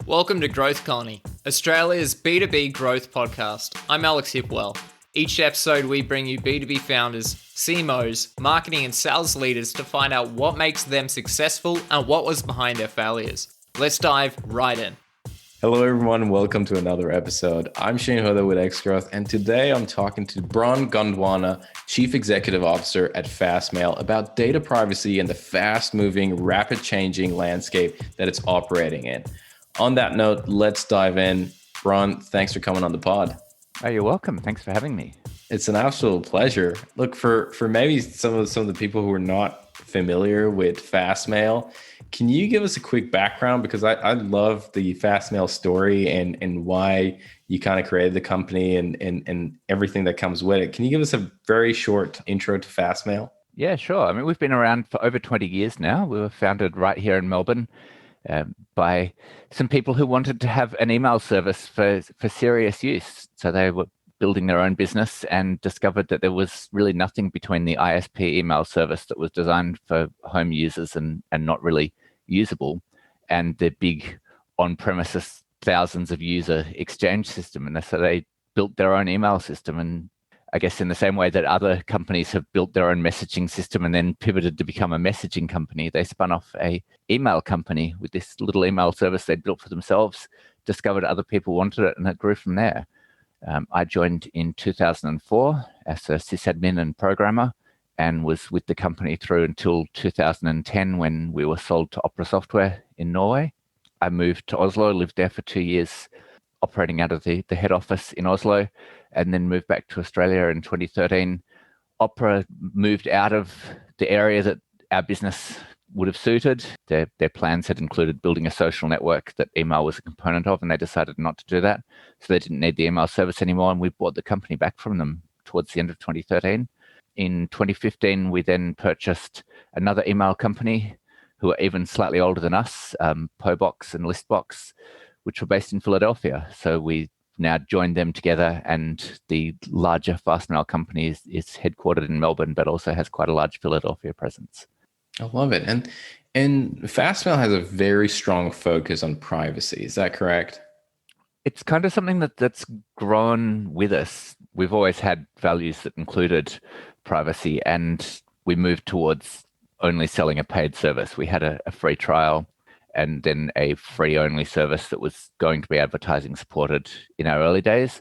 Welcome to Growth Colony, Australia's B2B growth podcast. I'm Alex Hipwell. Each episode, we bring you B2B founders, CMOs, marketing and sales leaders to find out what makes them successful and what was behind their failures. Let's dive right in. Hello, everyone. Welcome to another episode. I'm Shahin Hoda with Xgrowth, and today I'm talking to Bron Gondwana, Chief Executive Officer at Fastmail, about data privacy and the fast-moving, rapid-changing landscape that it's operating in. On that note, let's dive in. Bron, thanks for coming on the pod. Oh, you're welcome. Thanks for having me. It's an absolute pleasure. Look, for maybe some of the people who are not familiar with Fastmail, can you give us a quick background? Because I love the Fastmail story and why you kind of created the company and everything that comes with it. Can you give us a very short intro to Fastmail? Yeah, sure. I mean, we've been around for over 20 years now. We were founded right here in Melbourne by some people who wanted to have an email service for serious use. So they were building their own business and discovered that there was really nothing between the ISP email service that was designed for home users and not really usable, and the big on-premises thousands of user exchange system. And so they built their own email system. And I guess in the same way that other companies have built their own messaging system and then pivoted to become a messaging company, they spun off a email company with this little email service they built for themselves, discovered other people wanted it, and it grew from there. I joined in 2004 as a sysadmin and programmer and was with the company through until 2010 when we were sold to Opera Software in Norway. I moved to Oslo, lived there for 2 years, operating out of the head office in Oslo, and then moved back to Australia in 2013. Opera moved out of the area that our business would have suited. Their plans had included building a social network that email was a component of, and they decided not to do that. So they didn't need the email service anymore, and we bought the company back from them towards the end of 2013. In 2015, we then purchased another email company who are even slightly older than us, Pobox and Listbox, which were based in Philadelphia. So we now joined them together, and the larger Fastmail company is headquartered in Melbourne, but also has quite a large Philadelphia presence. I love it. And Fastmail has a very strong focus on privacy. Is that correct? It's kind of something that's grown with us. We've always had values that included privacy, and we moved towards only selling a paid service. We had a free trial and then a free only service that was going to be advertising supported in our early days.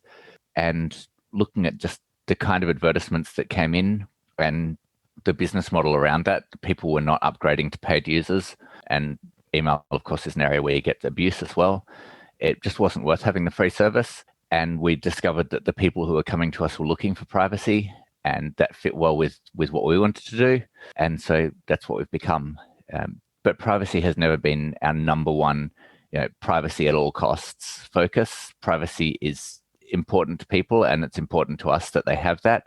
And looking at just the kind of advertisements that came in and the business model around that, people were not upgrading to paid users. And email, of course, is an area where you get abuse as well. It just wasn't worth having the free service. And we discovered that the people who were coming to us were looking for privacy, and that fit well with what we wanted to do. And so that's what we've become. But privacy has never been our number one, privacy at all costs focus. Privacy is important to people, and it's important to us that they have that.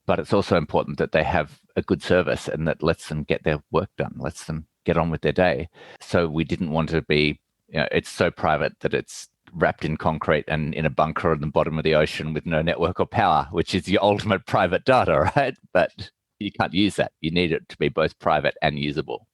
But it's also important that they have a good service and that lets them get their work done, lets them get on with their day. So we didn't want to be, it's so private that it's wrapped in concrete and in a bunker at the bottom of the ocean with no network or power, which is your ultimate private data, right? But you can't use that. You need it to be both private and usable.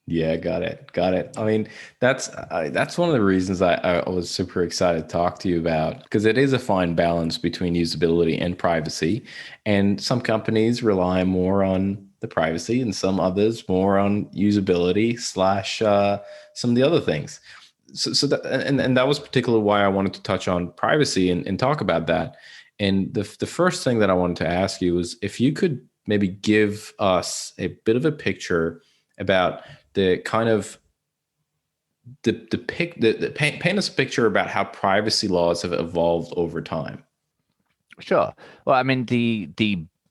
Yeah, got it. I mean, that's one of the reasons I was super excited to talk to you about, because it is a fine balance between usability and privacy. And some companies rely more on the privacy and some others more on usability / some of the other things. So that, and that was particularly why I wanted to touch on privacy and talk about that. And the first thing that I wanted to ask you was if you could maybe give us a bit of a picture about the kind of paint us a picture about how privacy laws have evolved over time. Sure. Well, I mean, the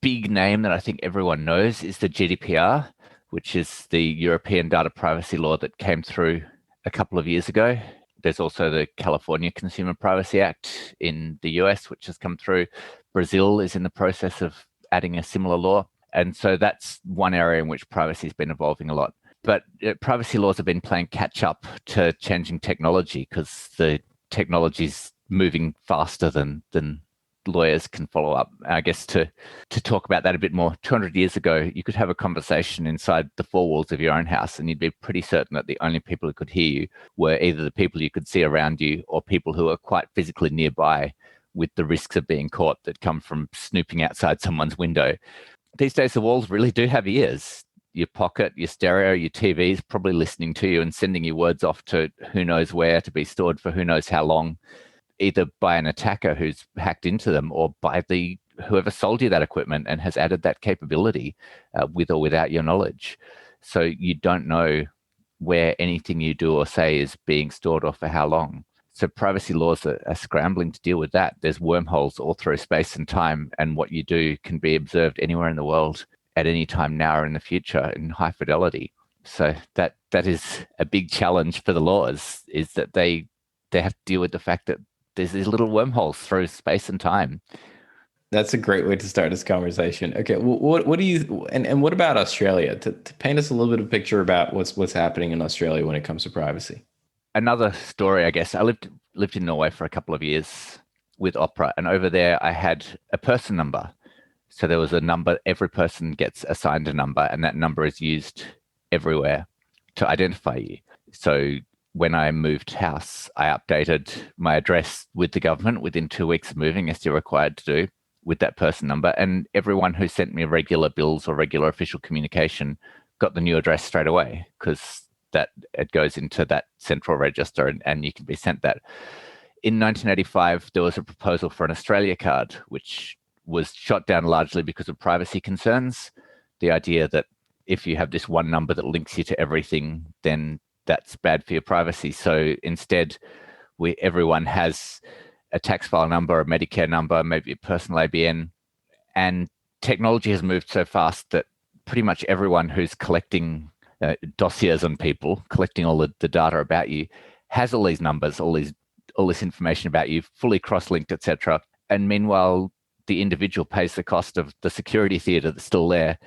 big name that I think everyone knows is the GDPR, which is the European data privacy law that came through a couple of years ago. There's also the California Consumer Privacy Act in the US, which has come through. Brazil is in the process of adding a similar law. And so that's one area in which privacy has been evolving a lot. But privacy laws have been playing catch up to changing technology because the technology is moving faster than lawyers can follow up. I guess to talk about that a bit more, 200 years ago, you could have a conversation inside the four walls of your own house, and you'd be pretty certain that the only people who could hear you were either the people you could see around you or people who are quite physically nearby, with the risks of being caught that come from snooping outside someone's window. These days, the walls really do have ears. Your pocket, your stereo, your TV is probably listening to you and sending you words off to who knows where to be stored for who knows how long, either by an attacker who's hacked into them or by whoever sold you that equipment and has added that capability with or without your knowledge. So you don't know where anything you do or say is being stored or for how long. So privacy laws are scrambling to deal with that. There's wormholes all through space and time, and what you do can be observed anywhere in the world at any time now or in the future in high fidelity. So that is a big challenge for the laws, is that they have to deal with the fact that there's these little wormholes through space and time. That's a great way to start this conversation. Okay, what do you and what about Australia? To paint us a little bit of a picture about what's happening in Australia when it comes to privacy. Another story, I guess. I lived in Norway for a couple of years with Opera, and over there I had a person number. So there was a number, every person gets assigned a number, and that number is used everywhere to identify you. So when I moved house, I updated my address with the government within 2 weeks of moving, as you're required to do, with that person number. And everyone who sent me regular bills or regular official communication got the new address straight away, because that it goes into that central register and you can be sent that. In 1985, there was a proposal for an Australia card, which was shot down largely because of privacy concerns. The idea that if you have this one number that links you to everything, then that's bad for your privacy. So instead, everyone has a tax file number, a Medicare number, maybe a personal ABN. And technology has moved so fast that pretty much everyone who's collecting dossiers on people, collecting all the data about you, has all these numbers, all this information about you, fully cross-linked, etc. And meanwhile, the individual pays the cost of the security theatre that's still there,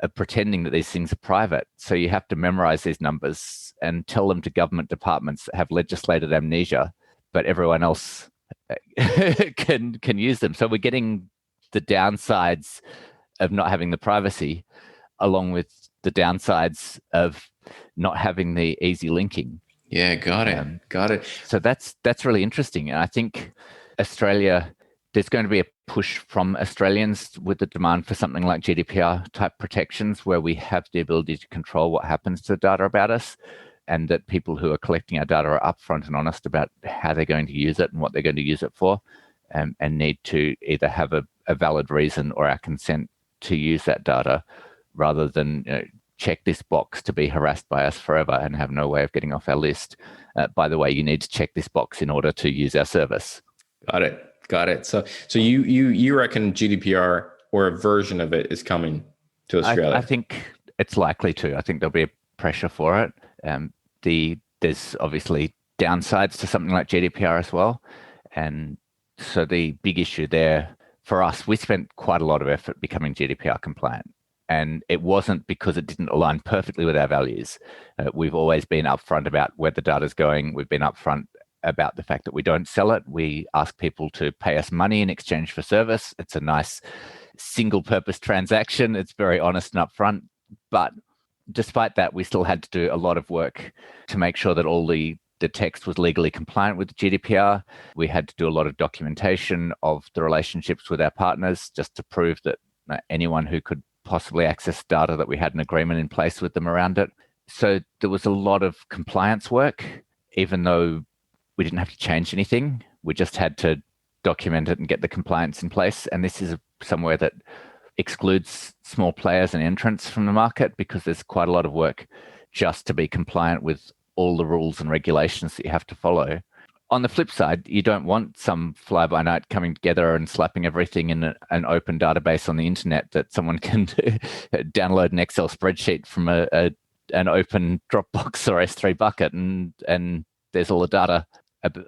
of pretending that these things are private. So you have to memorize these numbers and tell them to government departments that have legislated amnesia, but everyone else can use them. So we're getting the downsides of not having the privacy, along with the downsides of not having the easy linking. Yeah, got it. So that's really interesting. And I think Australia, there's going to be a push from Australians with the demand for something like GDPR type protections, where we have the ability to control what happens to the data about us, and that people who are collecting our data are upfront and honest about how they're going to use it and what they're going to use it for, and need to either have a valid reason or our consent to use that data, rather than check this box to be harassed by us forever and have no way of getting off our list. By the way, you need to check this box in order to use our service. Got it. So you reckon GDPR or a version of it is coming to Australia? I think it's likely to. I think there'll be a pressure for it. There's obviously downsides to something like GDPR as well. And so the big issue there for us, we spent quite a lot of effort becoming GDPR compliant. And it wasn't because it didn't align perfectly with our values. We've always been upfront about where the data's going. We've been upfront about the fact that we don't sell it. We ask people to pay us money in exchange for service. It's a nice single purpose transaction. It's very honest and upfront. But despite that, we still had to do a lot of work to make sure that all the text was legally compliant with the GDPR. We had to do a lot of documentation of the relationships with our partners, just to prove that anyone who could possibly access data, that we had an agreement in place with them around it. So there was a lot of compliance work, even though we didn't have to change anything. We just had to document it and get the compliance in place. And this is somewhere that excludes small players and entrants from the market, because there's quite a lot of work just to be compliant with all the rules and regulations that you have to follow. On the flip side, you don't want some fly-by-night coming together and slapping everything in an open database on the internet that someone can download an Excel spreadsheet from an open Dropbox or S3 bucket, and there's all the data,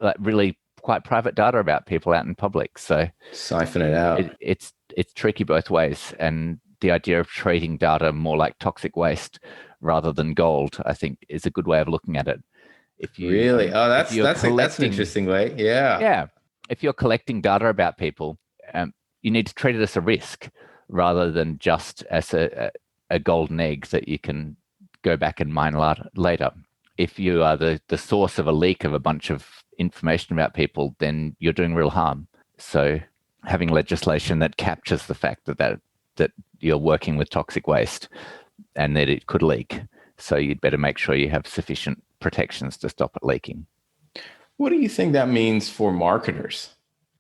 like really quite private data about people out in public. So siphon it out. It's tricky both ways, and the idea of treating data more like toxic waste rather than gold, I think, is a good way of looking at it. If you really, that's an interesting way. Yeah. If you're collecting data about people, you need to treat it as a risk rather than just as a golden egg that you can go back and mine later. If you are the source of a leak of a bunch of information about people, then you're doing real harm. So having legislation that captures the fact that you're working with toxic waste and that it could leak. So you'd better make sure you have sufficient protections to stop it leaking. What do you think that means for marketers?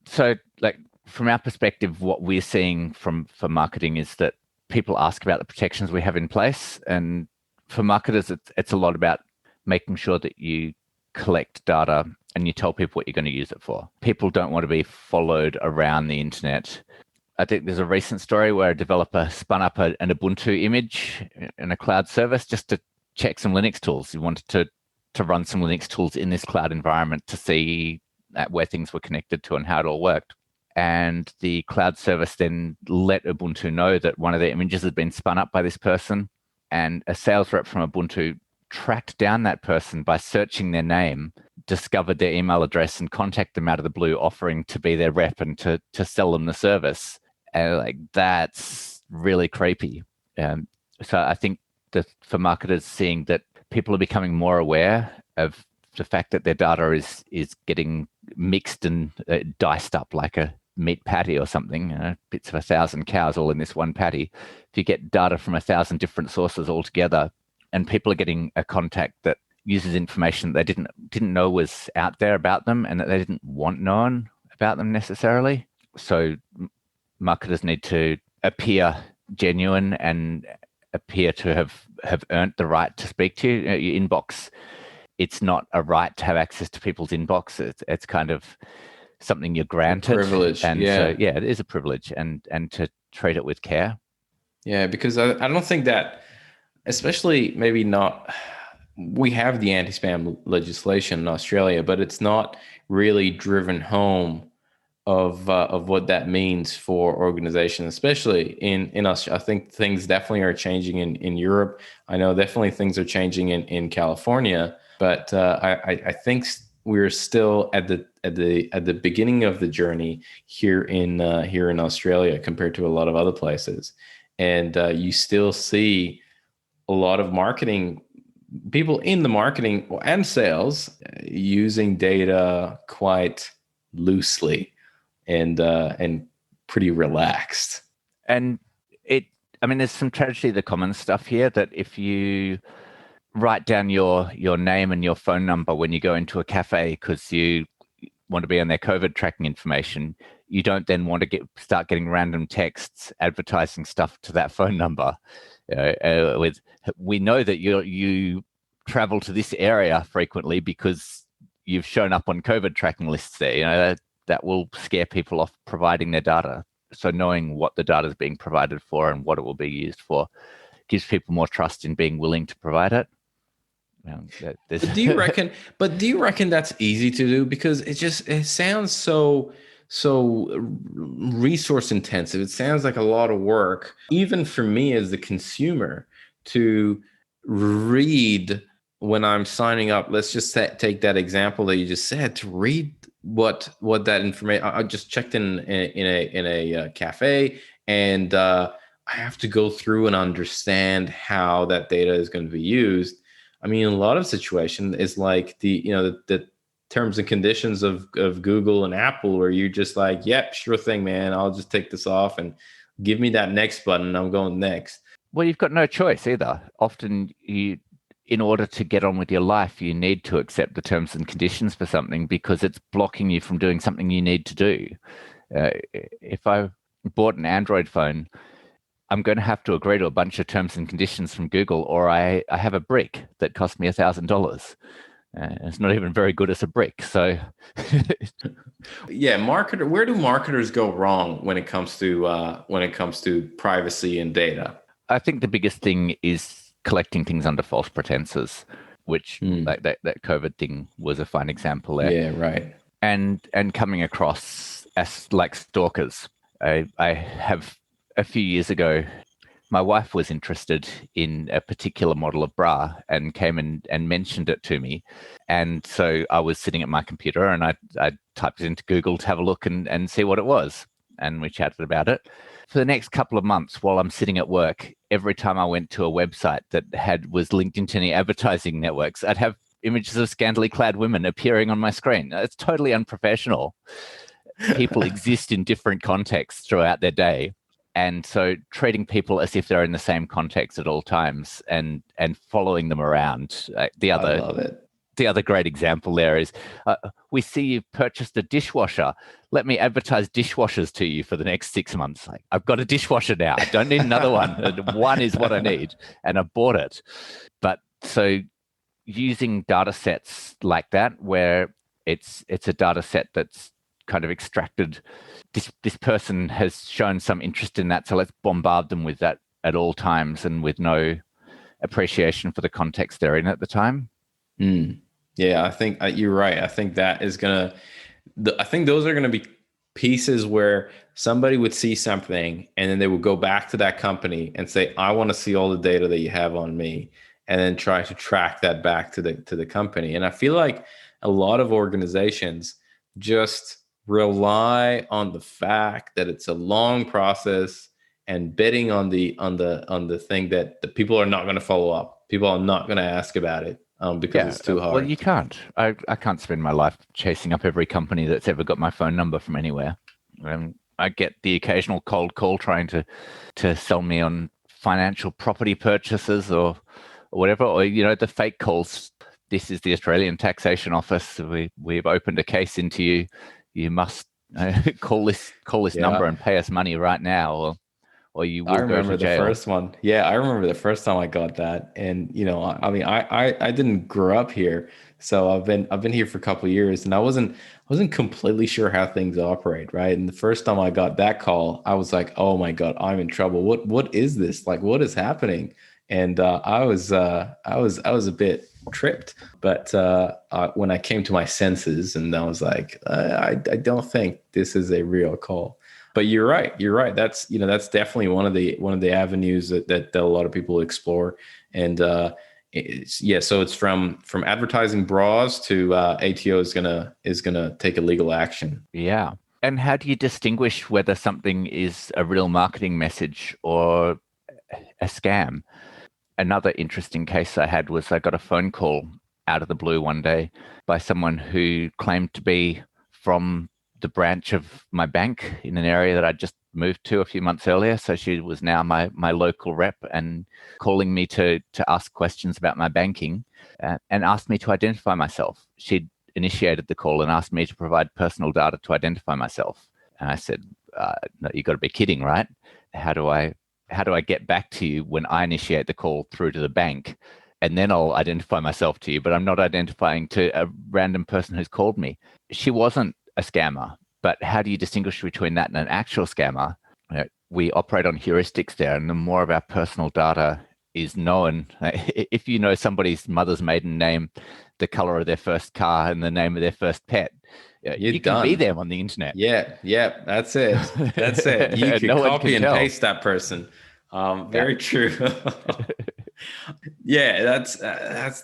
So, like, from our perspective, what we're seeing for marketing is that people ask about the protections we have in place. And for marketers, it's a lot about making sure that you collect data and you tell people what you're going to use it for. People don't want to be followed around the internet. I think there's a recent story where a developer spun up an Ubuntu image in a cloud service just to check some Linux tools. He wanted to run some Linux tools in this cloud environment to see where things were connected to and how it all worked. And the cloud service then let Ubuntu know that one of their images had been spun up by this person. And a sales rep from Ubuntu tracked down that person by searching their name, discovered their email address, and contacted them out of the blue, offering to be their rep and to sell them the service. And like, that's really creepy. So I think that for marketers, seeing that people are becoming more aware of the fact that their data is getting mixed and diced up like a meat patty or something, bits of 1,000 cows all in this one patty. If you get data from 1,000 different sources all together, and people are getting a contact that uses information that they didn't know was out there about them and that they didn't want known about them necessarily. So marketers need to appear genuine and appear to have earned the right to speak to you. Your inbox, it's not a right to have access to people's inbox. It's kind of something you're granted. A privilege. And so, yeah, it is a privilege, and to treat it with care. Yeah, because I don't think that, especially maybe not, we have the anti-spam legislation in Australia, but it's not really driven home of what that means for organizations, especially in Australia. I think things definitely are changing in Europe. I know definitely things are changing in California, but I think we're still at the beginning of the journey here in Australia compared to a lot of other places, and you still see a lot of marketing people in the marketing and sales using data quite loosely and pretty relaxed. And there's some tragedy, the common stuff here, that if you write down your name and your phone number when you go into a cafe because you want to be on their COVID tracking information, you don't then want to start getting random texts advertising stuff to that phone number. We know that you travel to this area frequently because you've shown up on COVID tracking lists there. That will scare people off providing their data. So knowing what the data is being provided for and what it will be used for gives people more trust in being willing to provide it. Do you reckon that's easy to do? Because it sounds so resource intensive. It sounds like a lot of work, even for me as the consumer, to read when I'm signing up. Let's just take that example that you just said, to read what that information. I just checked in a cafe, and I have to go through and understand how that data is going to be used. I mean, in a lot of situations, it's like the terms and conditions of Google and Apple, where you're just like, yep, sure thing, man. I'll just take this off and give me that next button. I'm going next. Well, you've got no choice either. Often in order to get on with your life, you need to accept the terms and conditions for something because it's blocking you from doing something you need to do. If I bought an Android phone, I'm going to have to agree to a bunch of terms and conditions from Google, or I have a brick that cost me $1,000. It's not even very good as a brick. So, yeah, where do marketers go wrong when it comes to privacy and data? I think the biggest thing is collecting things under false pretenses, which like that COVID thing was a fine example there. Yeah, right. And coming across as like stalkers. I have, a few years ago, my wife was interested in a particular model of bra and came and mentioned it to me. And so I was sitting at my computer and I typed it into Google to have a look and see what it was. and we chatted about it. For the next couple of months while I'm sitting at work, every time I went to a website that was linked into any advertising networks, I'd have images of scantily clad women appearing on my screen. It's totally unprofessional. People exist in different contexts throughout their day. And so treating people as if they're in the same context at all times and following them around. I love it. The other great example there is, we see you've purchased a dishwasher. Let me advertise dishwashers to you for the next 6 months. Like, I've got a dishwasher now. I don't need another one. One is what I need, and I bought it. But so using data sets like that, where it's a data set that's kind of extracted, this person has shown some interest in that, so let's bombard them with that at all times and with no appreciation for the context they're in at the time. Yeah, I think you're right. I think that is I think those are gonna be pieces where somebody would see something and then they would go back to that company and say, I want to see all the data that you have on me, and then try to track that back to the company. And I feel like a lot of organizations just rely on the fact that it's a long process and betting on the thing that the people are not going to follow up. People are not going to ask about it because it's too hard. Well, you can't. I can't spend my life chasing up every company that's ever got my phone number from anywhere. I get the occasional cold call trying to sell me on financial property purchases or whatever, or the fake calls. This is the Australian Taxation Office. We've opened a case into you. You must call this number and pay us money right now, or you will go to jail. The first one. Yeah, I remember the first time I got that. And I mean, I didn't grow up here, so I've been here for a couple of years, and I wasn't completely sure how things operate, right? And the first time I got that call, I was like, oh my God, I'm in trouble. What is this? Like, what is happening? And I was a bit tripped, but when I came to my senses, and I was like, I don't think this is a real call. But you're right. That's definitely one of the avenues that a lot of people explore. And so it's from advertising bras to ATO is gonna take a legal action. Yeah. And how do you distinguish whether something is a real marketing message or a scam? Another interesting case I had was I got a phone call out of the blue one day by someone who claimed to be from the branch of my bank in an area that I just moved to a few months earlier. So she was now my local rep and calling me to ask questions about my banking and asked me to identify myself. She'd initiated the call and asked me to provide personal data to identify myself. And I said, no, you got to be kidding, right? How do I get back to you when I initiate the call through to the bank, and then I'll identify myself to you, but I'm not identifying to a random person who's called me? She wasn't a scammer, but how do you distinguish between that and an actual scammer? We operate on heuristics there, and the more of our personal data is known, if you know somebody's mother's maiden name, the color of their first car, and the name of their first pet, you can be them on the internet. Yeah, that's it. You can copy and paste that person. Very true. Yeah, that's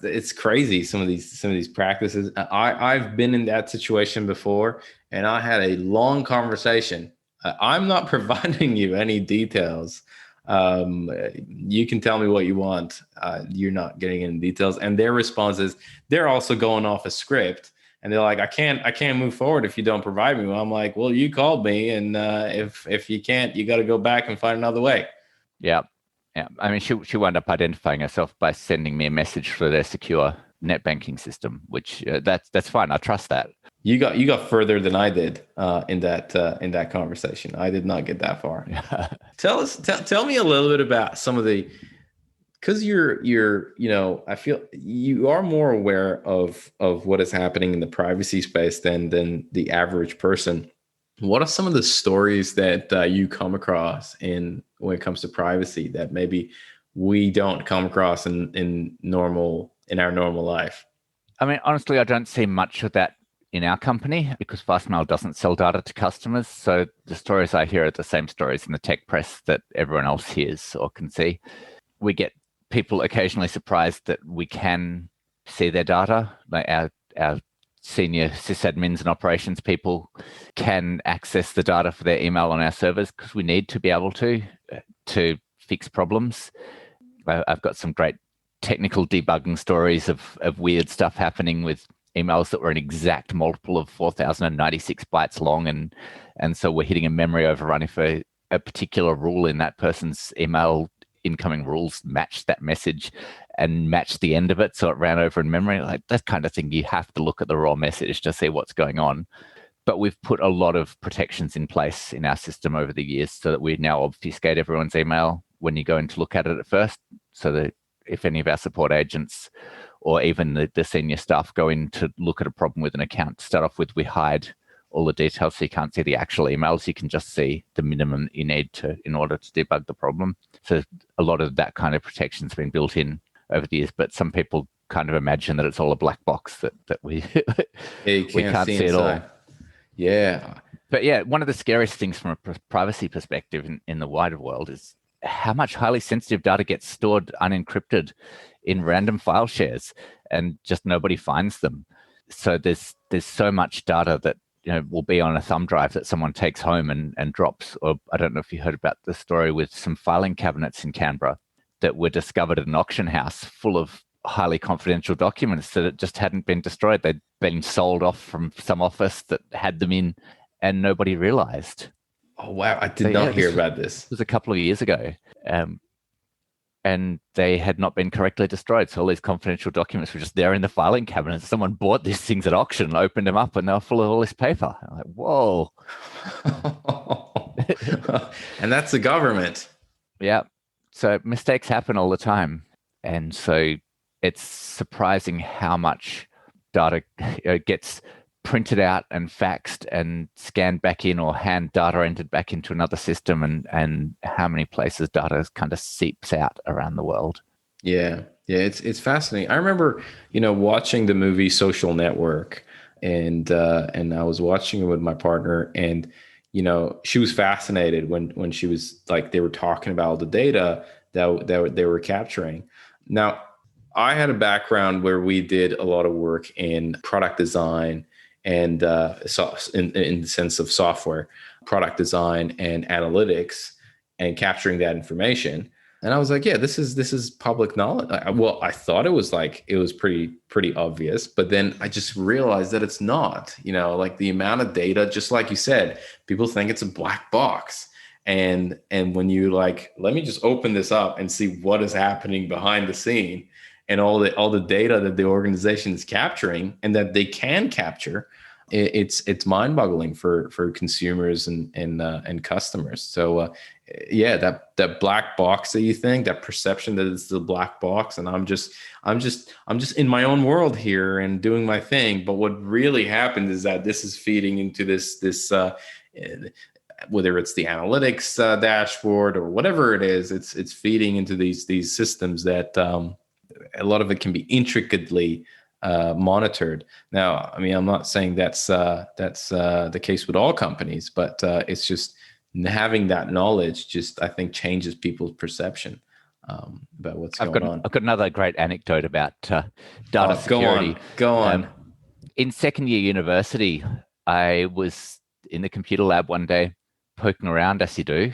it's crazy. Some of these practices. I've been in that situation before, and I had a long conversation. I'm not providing you any details. You can tell me what you want. You're not getting any details. And their response is they're also going off a script. And they're like, I can't move forward if you don't provide me. Well, I'm like, well, you called me, and if you can't, you got to go back and find another way. Yeah. I mean, she wound up identifying herself by sending me a message through their secure net banking system, which that's fine. I trust that. You got further than I did in that conversation. I did not get that far. Tell me a little bit about some of the. Because I feel you are more aware of what is happening in the privacy space than the average person. What are some of the stories that you come across when it comes to privacy that maybe we don't come across in our normal life? I mean, honestly, I don't see much of that in our company because Fastmail doesn't sell data to customers. So the stories I hear are the same stories in the tech press that everyone else hears or can see. We get people occasionally surprised that we can see their data. Like our senior sysadmins and operations people can access the data for their email on our servers, because we need to be able to fix problems. I've got some great technical debugging stories of weird stuff happening with emails that were an exact multiple of 4,096 bytes long, and so we're hitting a memory overrun if a particular rule in that person's email incoming rules matched that message and matched the end of it, so it ran over in memory. Like that kind of thing, you have to look at the raw message to see what's going on. But we've put a lot of protections in place in our system over the years so that we now obfuscate everyone's email when you go in to look at it at first, so that if any of our support agents or even the senior staff go in to look at a problem with an account, to start off with, we hide all the details so you can't see the actual emails. You can just see the minimum you need in order to debug the problem. So a lot of that kind of protection's been built in over the years, but some people kind of imagine that it's all a black box that we, we can't see it all. Yeah. But yeah, one of the scariest things from a privacy perspective in the wider world is how much highly sensitive data gets stored unencrypted in random file shares, and just nobody finds them. So there's so much data that will be on a thumb drive that someone takes home and drops. Or I don't know if you heard about the story with some filing cabinets in Canberra that were discovered at an auction house full of highly confidential documents that just hadn't been destroyed. They'd been sold off from some office that had them in, and nobody realized. Oh, wow. I did not hear about this. It was a couple of years ago. And they had not been correctly destroyed. So all these confidential documents were just there in the filing cabinet. Someone bought these things at auction, opened them up, and they were full of all this paper. I'm like, whoa. And that's the government. Yeah. So mistakes happen all the time. And so it's surprising how much data gets printed out and faxed and scanned back in, or hand data entered back into another system, and how many places data kind of seeps out around the world. Yeah, it's fascinating. I remember, watching the movie Social Network, and I was watching it with my partner, and she was fascinated when she was like, they were talking about all the data that they were capturing. Now, I had a background where we did a lot of work in product design, and in the sense of software, product design and analytics, and capturing that information. And I was like, yeah, this is public knowledge. Well, I thought it was pretty obvious, but then I just realized that it's not. Like the amount of data, just like you said, people think it's a black box. And when you let me just open this up and see what is happening behind the scene, and all the data that the organization is capturing and that they can capture, it's mind-boggling for consumers and customers. So yeah, that black box that you think, that perception that it's the black box, and I'm just in my own world here and doing my thing. But what really happened is that this is feeding into this whether it's the analytics dashboard or whatever it is, it's feeding into these systems that a lot of it can be intricately monitored. Now, I mean, I'm not saying that's the case with all companies, but it's just having that knowledge I think changes people's perception about what's going on. I've got another great anecdote about data security. Go on. In second year university, I was in the computer lab one day poking around, as you do.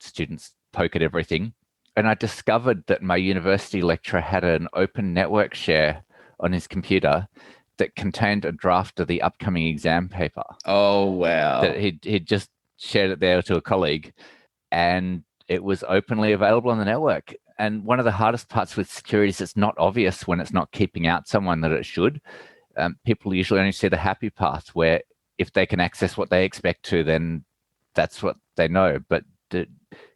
Students poke at everything. And I discovered that my university lecturer had an open network share on his computer that contained a draft of the upcoming exam paper. Oh, wow. That he'd just shared it there to a colleague, and it was openly available on the network. And one of the hardest parts with security is it's not obvious when it's not keeping out someone that it should. People usually only see the happy part, where if they can access what they expect to, then that's what they know. But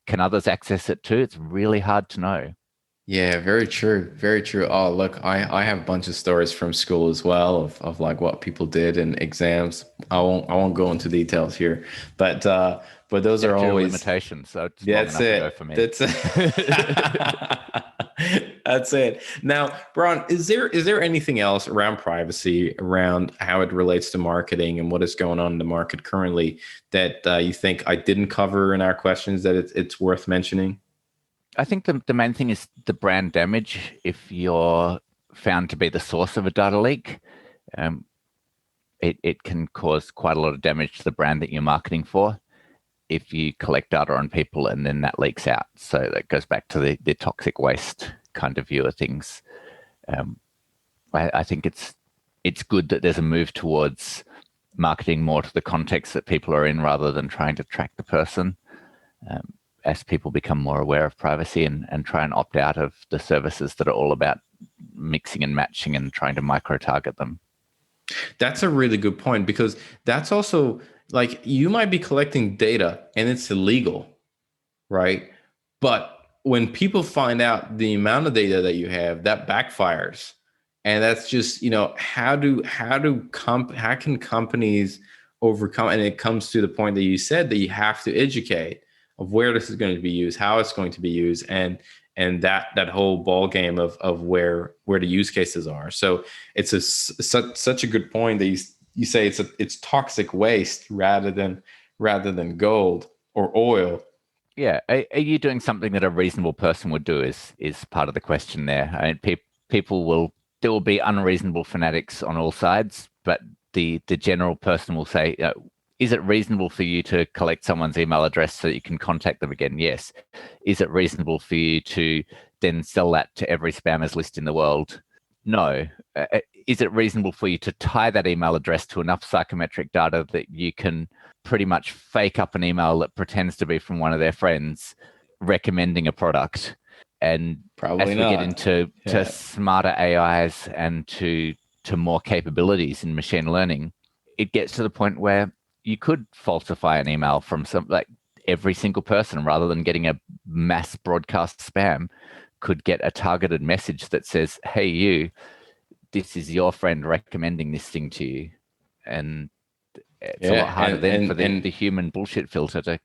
can others access it too? It's really hard to know. Yeah, very true. Very true. Oh, look, I have a bunch of stories from school as well of like what people did in exams. I won't go into details here, but those are always limitations. So it's that's long enough it. To go for me. That's it. That's it. Now, Bron, is there anything else around privacy, around how it relates to marketing and what is going on in the market currently that you think I didn't cover in our questions that it's worth mentioning? I think the main thing is the brand damage if you're found to be the source of a data leak. it can cause quite a lot of damage to the brand that you're marketing for if you collect data on people and then that leaks out. So that goes back to the toxic waste kind of view of things. I think it's good that there's a move towards marketing more to the context that people are in rather than trying to track the person, as people become more aware of privacy and try and opt out of the services that are all about mixing and matching and trying to micro-target them. That's a really good point, because that's also like, you might be collecting data and it's illegal, right? But when people find out the amount of data that you have, that backfires. And that's just, how can companies overcome? And it comes to the point that you said, that you have to educate of where this is going to be used, how it's going to be used, and that whole ball game of where the use cases are. So it's such a good point that you say it's toxic waste rather than gold or oil. Yeah, are you doing something that a reasonable person would do? Is part of the question there. I mean, there will be unreasonable fanatics on all sides, but the general person will say, is it reasonable for you to collect someone's email address so that you can contact them again? Yes. Is it reasonable for you to then sell that to every spammers list in the world? No. Is it reasonable for you to tie that email address to enough psychometric data that you can pretty much fake up an email that pretends to be from one of their friends recommending a product? And probably as not. We get into to smarter AIs and to more capabilities in machine learning, it gets to the point where you could falsify an email from every single person, rather than getting a mass broadcast spam, could get a targeted message that says, hey, you, this is your friend recommending this thing to you. And it's a lot harder for the human bullshit filter to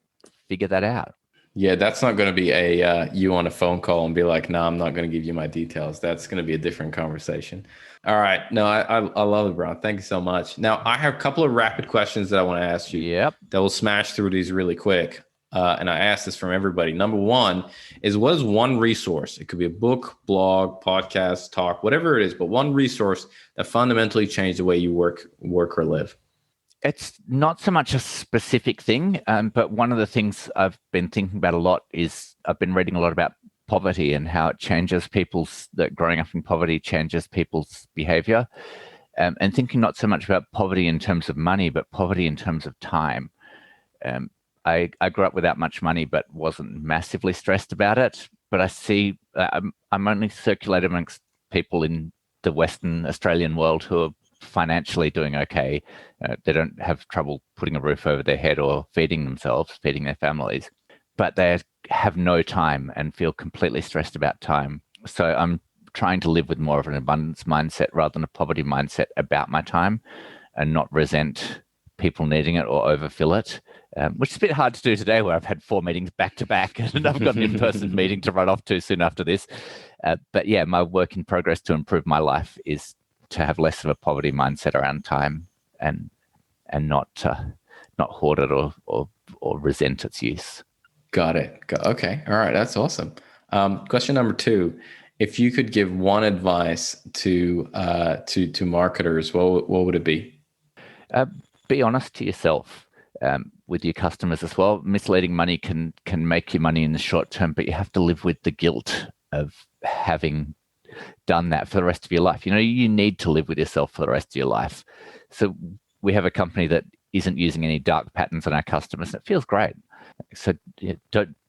figure that out. Yeah, that's not going to be you on a phone call and be like, no, I'm not going to give you my details. That's going to be a different conversation. All right. No, I love it, Bron. Thank you so much. Now, I have a couple of rapid questions that I want to ask you. Yep. That will smash through these really quick. And I ask this from everybody. Number one is, what is one resource? It could be a book, blog, podcast, talk, whatever it is, but one resource that fundamentally changed the way you work or live. It's not so much a specific thing, but one of the things I've been thinking about a lot is I've been reading a lot about poverty and how it changes that growing up in poverty changes people's behavior, and thinking not so much about poverty in terms of money, but poverty in terms of time. I grew up without much money, but wasn't massively stressed about it. But I see I'm only circulated amongst people in the Western Australian world who are financially doing okay. They don't have trouble putting a roof over their head or feeding their families, but they have no time and feel completely stressed about time. So I'm trying to live with more of an abundance mindset rather than a poverty mindset about my time, and not resent people needing it or overfill it, which is a bit hard to do today, where I've had 4 meetings back to back and I've got an in-person meeting to run off to soon after this. But yeah, my work in progress to improve my life is to have less of a poverty mindset around time, and not hoard it or resent its use. Got it. Okay. All right. That's awesome. Question number 2: if you could give one advice to marketers, what would it be? Be honest to yourself, with your customers as well. Misleading money can make you money in the short term, but you have to live with the guilt of having done that for the rest of your life. You need to live with yourself for the rest of your life. So we have a company that isn't using any dark patterns on our customers, and it feels great. So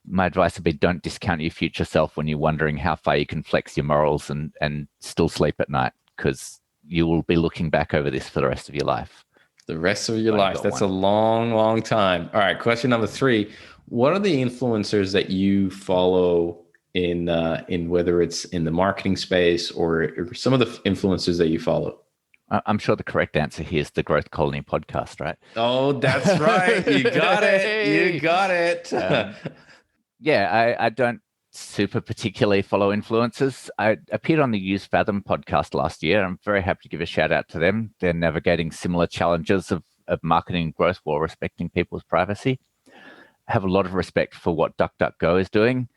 my advice would be, don't discount your future self when you're wondering how far you can flex your morals and still sleep at night, because you will be looking back over this for the rest of your life. The rest of your life. That's a long, long time. All right. Question number 3: what are the influencers that you follow in whether it's in the marketing space or some of the influencers that you follow? I'm sure the correct answer here is the Growth Colony podcast, right? Oh, that's right. You got it. You got it. Yeah, I don't super particularly follow influencers. I appeared on the Use Fathom podcast last year. I'm very happy to give a shout out to them. They're navigating similar challenges of marketing and growth while respecting people's privacy. I have a lot of respect for what DuckDuckGo is doing.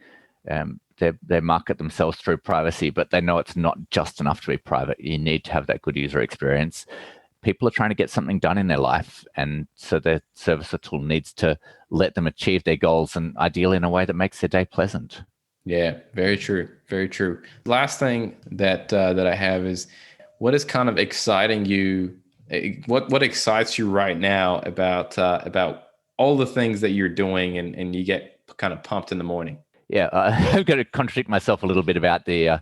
They market themselves through privacy, but they know it's not just enough to be private. You need to have that good user experience. people are trying to get something done in their life. And so the servicer tool needs to let them achieve their goals, and ideally in a way that makes their day pleasant. Yeah, very true. Very true. Last thing that I have is, what is kind of exciting you? What excites you right now about all the things that you're doing, and you get kind of pumped in the morning? Yeah, I'm going to contradict myself a little bit about the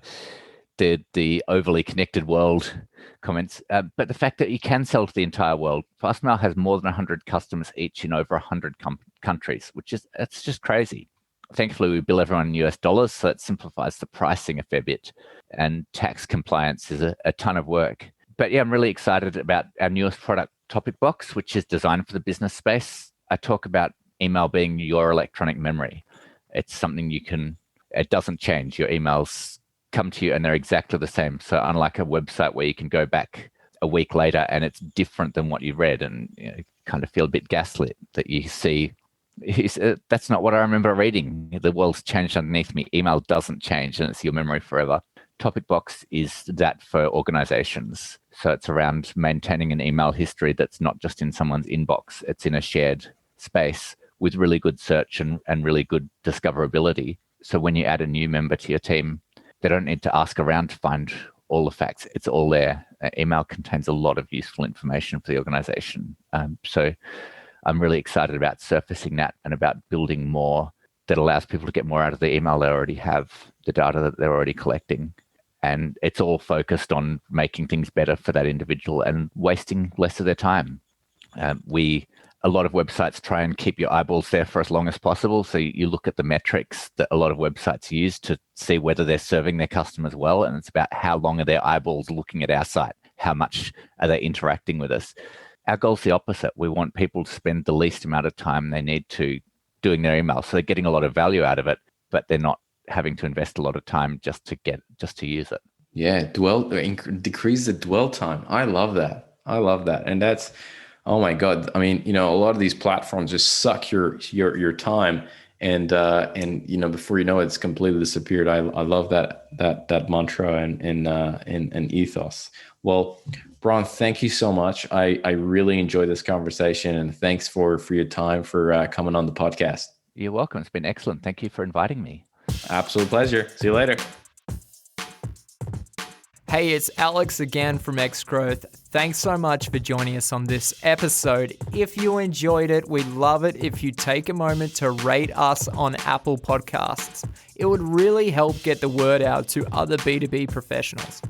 overly connected world comments, but the fact that you can sell to the entire world. Fastmail has more than 100 customers each in over 100 countries, it's just crazy. Thankfully, we bill everyone in US dollars, so it simplifies the pricing a fair bit. And tax compliance is a ton of work. But yeah, I'm really excited about our newest product, Topic Box, which is designed for the business space. I talk about email being your electronic memory. It's something it doesn't change. Your emails come to you and they're exactly the same. So unlike a website where you can go back a week later and it's different than what you read, and kind of feel a bit gaslit that you see, that's not what I remember reading. The world's changed underneath me. Email doesn't change, and it's your memory forever. Topic Box is that for organizations. So it's around maintaining an email history that's not just in someone's inbox. It's in a shared space with really good search and really good discoverability. So when you add a new member to your team, they don't need to ask around to find all the facts. It's all there. Email contains a lot of useful information for the organization. So I'm really excited about surfacing that and about building more that allows people to get more out of the email they already have, the data that they're already collecting. And it's all focused on making things better for that individual and wasting less of their time. A lot of websites try and keep your eyeballs there for as long as possible. So you look at the metrics that a lot of websites use to see whether they're serving their customers well. And it's about how long are their eyeballs looking at our site? How much are they interacting with us? Our goal's the opposite. We want people to spend the least amount of time they need to doing their email. So they're getting a lot of value out of it, but they're not having to invest a lot of time just to use it. Yeah, decrease the dwell time. I love that. And that's, oh my God. I mean, a lot of these platforms just suck your time, and before you know it, it's completely disappeared. I love that mantra and ethos. Well, Bron, thank you so much. I really enjoyed this conversation, and thanks for your time, for coming on the podcast. You're welcome. It's been excellent. Thank you for inviting me. Absolute pleasure. See you later. Hey, it's Alex again from X Growth. Thanks so much for joining us on this episode. If you enjoyed it, we'd love it if you take a moment to rate us on Apple Podcasts. It would really help get the word out to other B2B professionals.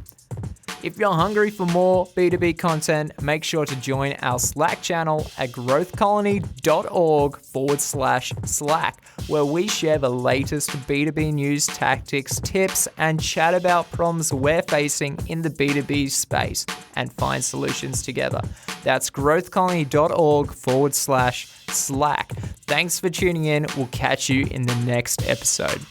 If you're hungry for more B2B content, make sure to join our Slack channel at growthcolony.org/Slack, where we share the latest B2B news, tactics, tips, and chat about problems we're facing in the B2B space and find solutions together. That's growthcolony.org/Slack. Thanks for tuning in. We'll catch you in the next episode.